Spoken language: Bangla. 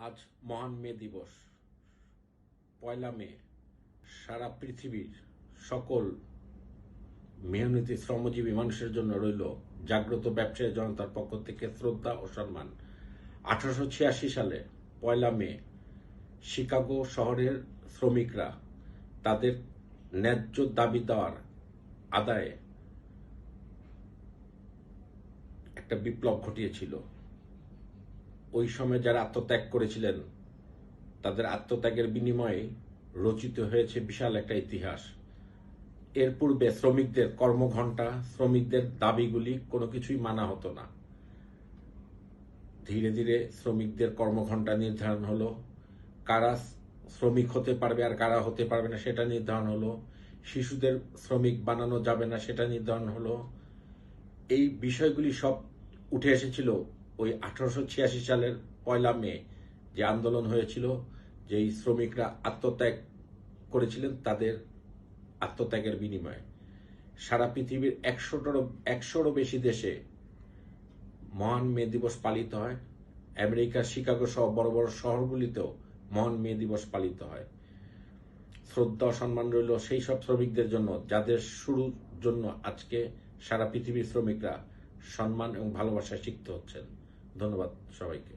আজ মহান মে দিবস। পয়লা মে সারা পৃথিবীর সকল মেহনতি শ্রমজীবী মানুষের জন্য রইল জাগ্রত ব্যবসায়ী জনতার পক্ষ থেকে শ্রদ্ধা ও সম্মান। 1886 সালে পয়লা মে শিকাগো শহরের শ্রমিকরা তাদের ন্যায্য দাবি দেওয়ার আদায়ে একটা বিপ্লব ঘটিয়েছিল। ওই সময় যারা আত্মত্যাগ করেছিলেন তাদের আত্মত্যাগের বিনিময়ে রচিত হয়েছে বিশাল একটা ইতিহাস। এর পূর্বে শ্রমিকদের কর্মঘণ্টা, শ্রমিকদের দাবিগুলি কোনো কিছুই মানা হতো না। ধীরে ধীরে শ্রমিকদের কর্মঘণ্টা নির্ধারণ হলো, কারা শ্রমিক হতে পারবে আর কারা হতে পারবে না সেটা নির্ধারণ হলো, শিশুদের শ্রমিক বানানো যাবে না সেটা নির্ধারণ হলো। এই বিষয়গুলি সব উঠে এসেছিল ওই 1886 সালের পয়লা মে যে আন্দোলন হয়েছিল, যেই শ্রমিকরা আত্মত্যাগ করেছিলেন তাদের আত্মত্যাগের বিনিময়ে। সারা পৃথিবীর 100টারও বেশি দেশে মহান মে দিবস পালিত হয়। আমেরিকার শিকাগো সহ বড় বড় শহরগুলিতেও মহান মে দিবস পালিত হয়। শ্রদ্ধা ও সম্মান রইল সেই সব শ্রমিকদের জন্য যাদের শুরুর জন্য আজকে সারা পৃথিবীর শ্রমিকরা সম্মান এবং ভালোবাসা শিখতে হচ্ছেন। ধন্যবাদ সবাইকে।